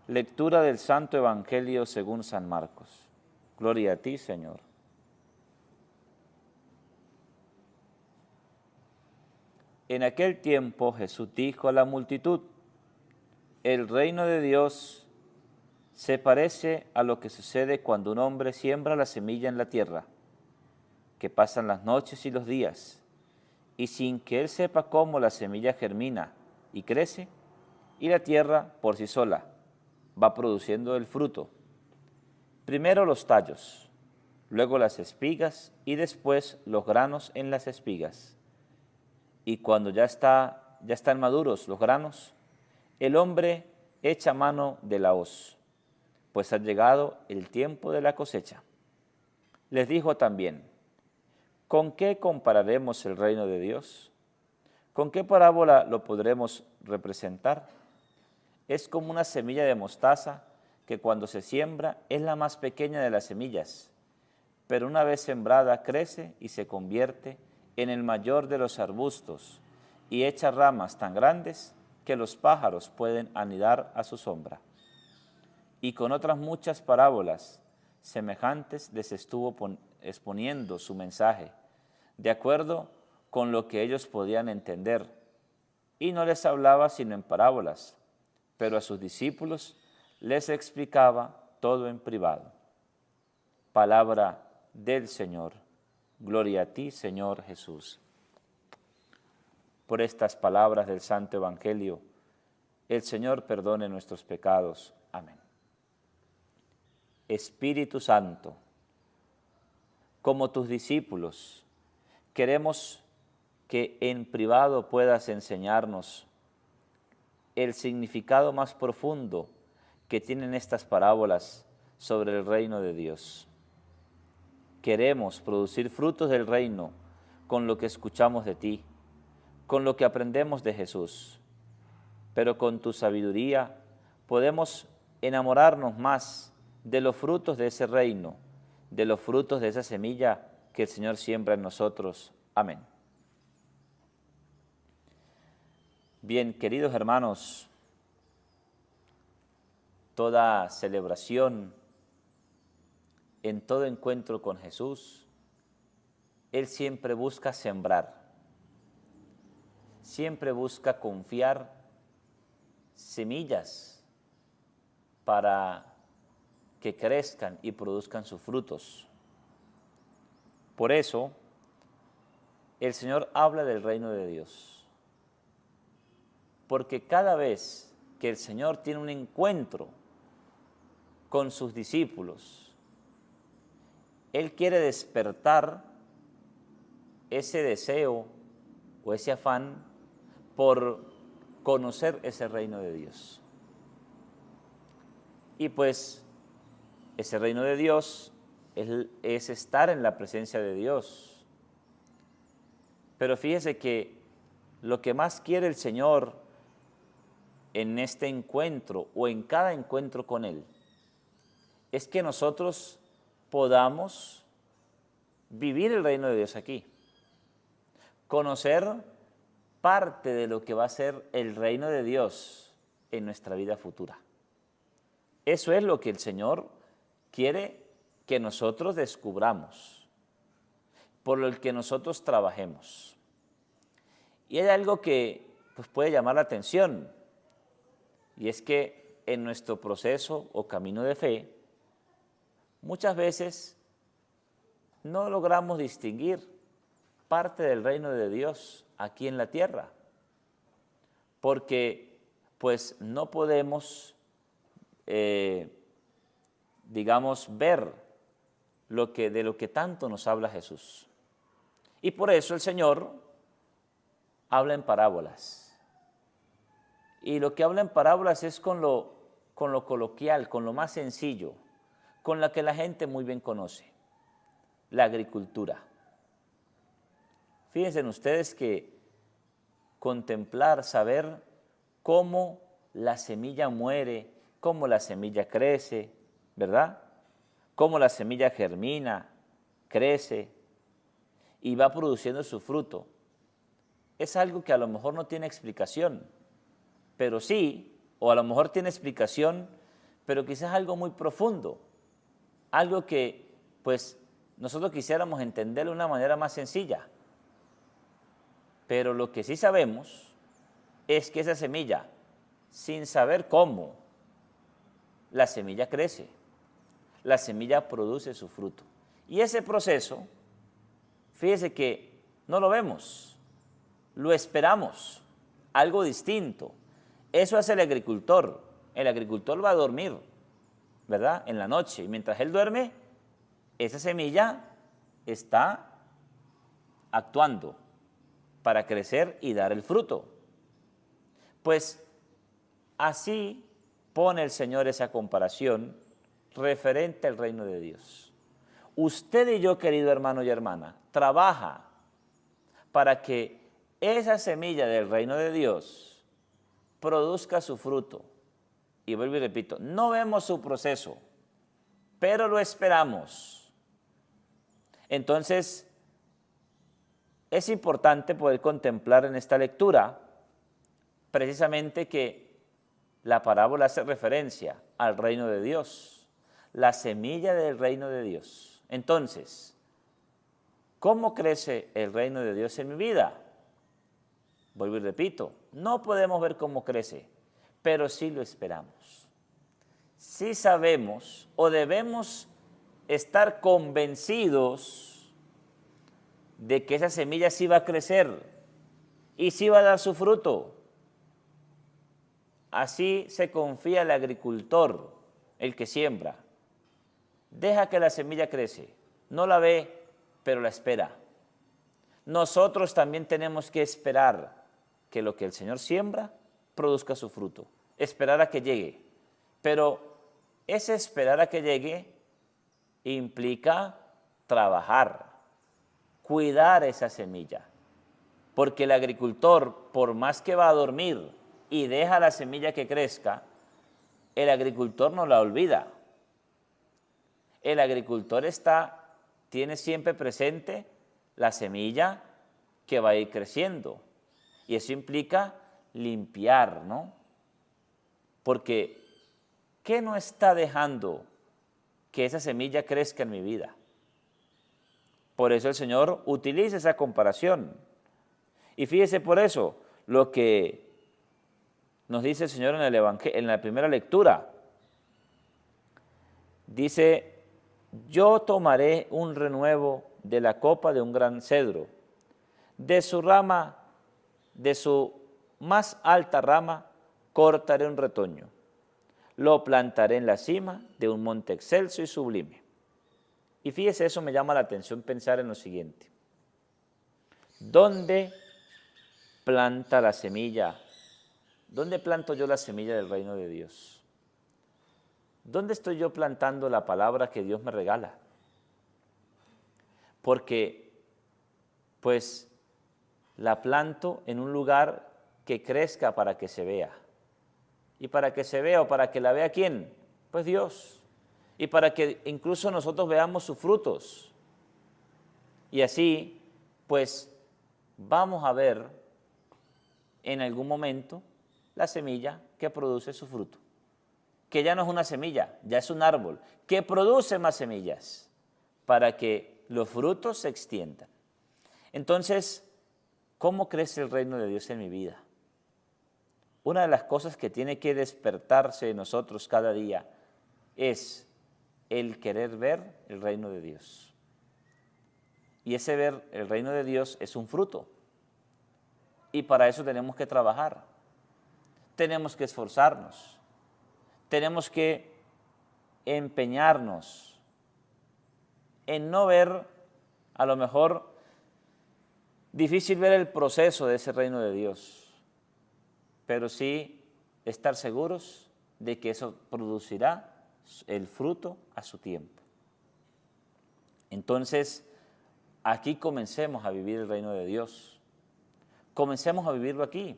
Lectura del Santo Evangelio según San Marcos. Gloria a ti, Señor. En aquel tiempo Jesús dijo a la multitud: el reino de Dios se parece a lo que sucede cuando un hombre siembra la semilla en la tierra, que pasan las noches y los días, y sin que él sepa cómo la semilla germina y crece, y la tierra por sí sola va produciendo el fruto. Primero los tallos, luego las espigas y después los granos en las espigas. Y cuando ya están maduros los granos, el hombre echa mano de la hoz, pues ha llegado el tiempo de la cosecha. Les dijo también: ¿con qué compararemos el reino de Dios? ¿Con qué parábola lo podremos representar? Es como una semilla de mostaza que cuando se siembra es la más pequeña de las semillas, pero una vez sembrada crece y se convierte en el mayor de los arbustos y echa ramas tan grandes que los pájaros pueden anidar a su sombra. Y con otras muchas parábolas semejantes les estuvo exponiendo su mensaje, de acuerdo con lo que ellos podían entender, y no les hablaba sino en parábolas, pero a sus discípulos les explicaba todo en privado. Palabra del Señor. Gloria a ti, Señor Jesús. Por estas palabras del Santo Evangelio, el Señor perdone nuestros pecados. Amén. Espíritu Santo, como tus discípulos, queremos que en privado puedas enseñarnos el significado más profundo que tienen estas parábolas sobre el reino de Dios. Queremos producir frutos del reino con lo que escuchamos de ti, con lo que aprendemos de Jesús, pero con tu sabiduría podemos enamorarnos más de los frutos de ese reino, de los frutos de esa semilla que el Señor siembra en nosotros. Amén. Bien, queridos hermanos, toda celebración, en todo encuentro con Jesús, Él siempre busca sembrar, siempre busca confiar semillas para que crezcan y produzcan sus frutos. Por eso, el Señor habla del reino de Dios. Porque cada vez que el Señor tiene un encuentro con sus discípulos, Él quiere despertar ese deseo o ese afán por conocer ese reino de Dios. Y pues ese reino de Dios es estar en la presencia de Dios. Pero fíjese que lo que más quiere el Señor en este encuentro o en cada encuentro con Él es que nosotros podamos vivir el reino de Dios aquí, conocer parte de lo que va a ser el reino de Dios en nuestra vida futura. Eso es lo que el Señor quiere que nosotros descubramos, por lo que nosotros trabajemos. Y hay algo que pues, puede llamar la atención, y es que en nuestro proceso o camino de fe, muchas veces no logramos distinguir parte del reino de Dios aquí en la tierra, porque pues no podemos, ver de lo que tanto nos habla Jesús. Y por eso el Señor habla en parábolas. Y lo que habla en parábolas es con lo coloquial, con lo más sencillo, con la que la gente muy bien conoce, la agricultura. Fíjense ustedes que contemplar, saber cómo la semilla muere, cómo la semilla crece, ¿verdad? Cómo la semilla germina, crece y va produciendo su fruto. Es algo que a lo mejor no tiene explicación, pero sí, o a lo mejor tiene explicación, pero quizás algo muy profundo, algo que pues nosotros quisiéramos entenderlo de una manera más sencilla. Pero lo que sí sabemos es que esa semilla, sin saber cómo, la semilla crece, la semilla produce su fruto. Y ese proceso, fíjese que no lo vemos, lo esperamos, algo distinto. Eso hace el agricultor. El agricultor va a dormir, ¿verdad? En la noche. Y mientras él duerme, esa semilla está actuando para crecer y dar el fruto. Pues así pone el Señor esa comparación referente al reino de Dios. Usted y yo, querido hermano y hermana, trabaja para que esa semilla del reino de Dios produzca su fruto. Y vuelvo y repito, no vemos su proceso, pero lo esperamos. Entonces, es importante poder contemplar en esta lectura precisamente que la parábola hace referencia al reino de Dios, la semilla del reino de Dios. Entonces, ¿cómo crece el reino de Dios en mi vida? Vuelvo y repito, no podemos ver cómo crece, pero sí lo esperamos. Sí sabemos o debemos estar convencidos de que esa semilla sí va a crecer y sí va a dar su fruto. Así se confía el agricultor, el que siembra. Deja que la semilla crece, no la ve, pero la espera. Nosotros también tenemos que esperar que lo que el Señor siembra produzca su fruto, esperar a que llegue. Pero ese esperar a que llegue implica trabajar, cuidar esa semilla, porque el agricultor, por más que va a dormir y deja la semilla que crezca, el agricultor no la olvida. El agricultor tiene siempre presente la semilla que va a ir creciendo. Y eso implica limpiar, ¿no? Porque, ¿qué no está dejando que esa semilla crezca en mi vida? Por eso el Señor utiliza esa comparación. Y fíjese por eso, lo que nos dice el Señor en el Evangelio, en la primera lectura. Dice, yo tomaré un renuevo de la copa de un gran cedro, de su rama, de su más alta rama, cortaré un retoño, lo plantaré en la cima de un monte excelso y sublime. Y fíjese, eso me llama la atención pensar en lo siguiente. ¿Dónde planta la semilla? ¿Dónde planto yo la semilla del reino de Dios? ¿Dónde estoy yo plantando la palabra que Dios me regala? Porque, pues, la planto en un lugar que crezca para que se vea. ¿Y para que se vea o para que la vea quién? Pues Dios. Y para que incluso nosotros veamos sus frutos. Y así, pues, vamos a ver en algún momento la semilla que produce su fruto. Que ya no es una semilla, ya es un árbol, que produce más semillas para que los frutos se extiendan. Entonces, ¿cómo crece el reino de Dios en mi vida? Una de las cosas que tiene que despertarse en nosotros cada día es el querer ver el reino de Dios. Y ese ver el reino de Dios es un fruto. Y para eso tenemos que trabajar, tenemos que esforzarnos, tenemos que empeñarnos en no ver, a lo mejor, difícil ver el proceso de ese reino de Dios, pero sí estar seguros de que eso producirá el fruto a su tiempo. Entonces, aquí comencemos a vivir el reino de Dios. Comencemos a vivirlo aquí,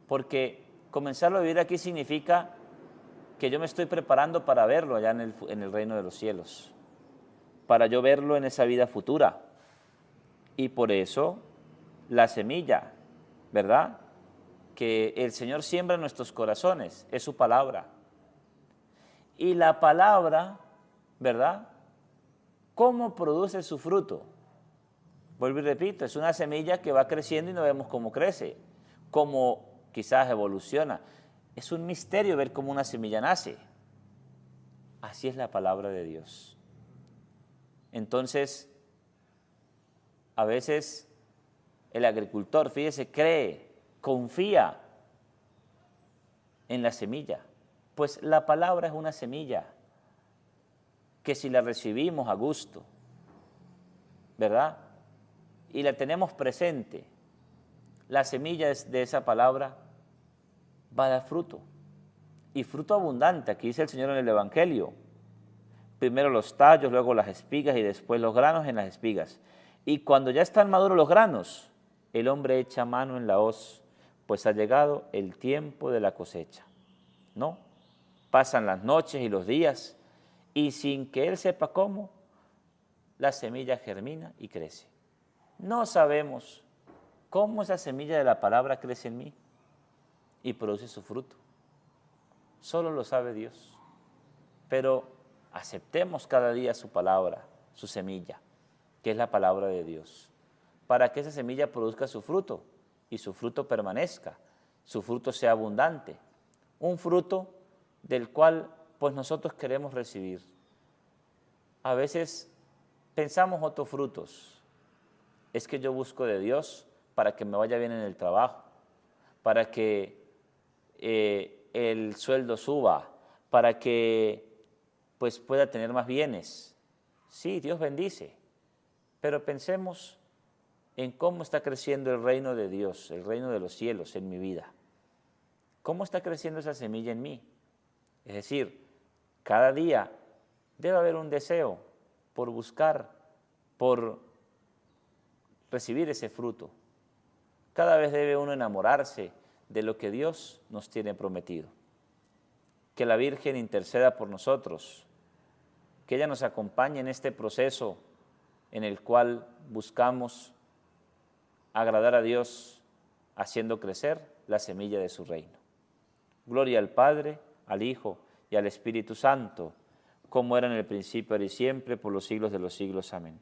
porque comenzarlo a vivir aquí significa que yo me estoy preparando para verlo allá en el reino de los cielos, para yo verlo en esa vida futura. Y por eso la semilla, ¿verdad?, que el Señor siembra en nuestros corazones es su palabra. Y la palabra, ¿verdad? ¿Cómo produce su fruto? Vuelvo y repito, es una semilla que va creciendo y no vemos cómo crece, cómo quizás evoluciona. Es un misterio ver cómo una semilla nace. Así es la palabra de Dios. Entonces, a veces el agricultor, fíjese, cree, confía en la semilla. Pues la palabra es una semilla que si la recibimos a gusto, ¿verdad? Y la tenemos presente, la semilla de esa palabra va a dar fruto. Y fruto abundante, aquí dice el Señor en el Evangelio. Primero los tallos, luego las espigas y después los granos en las espigas. Y cuando ya están maduros los granos, el hombre echa mano en la hoz, pues ha llegado el tiempo de la cosecha. ¿No? Pasan las noches y los días, y sin que él sepa cómo, la semilla germina y crece. No sabemos cómo esa semilla de la palabra crece en mí y produce su fruto. Solo lo sabe Dios. Pero aceptemos cada día su palabra, su semilla, que es la palabra de Dios, para que esa semilla produzca su fruto y su fruto permanezca, su fruto sea abundante, un fruto del cual pues nosotros queremos recibir. A veces pensamos otros frutos. Es que yo busco de Dios para que me vaya bien en el trabajo, para que el sueldo suba, para que pues pueda tener más bienes. Sí, Dios bendice, pero pensemos en cómo está creciendo el reino de Dios, el reino de los cielos en mi vida. ¿Cómo está creciendo esa semilla en mí? Es decir, cada día debe haber un deseo por buscar, por recibir ese fruto. Cada vez debe uno enamorarse de lo que Dios nos tiene prometido. Que la Virgen interceda por nosotros, que ella nos acompañe en este proceso en el cual buscamos agradar a Dios haciendo crecer la semilla de su reino. Gloria al Padre, al Hijo y al Espíritu Santo, como era en el principio, ahora y siempre, por los siglos de los siglos. Amén.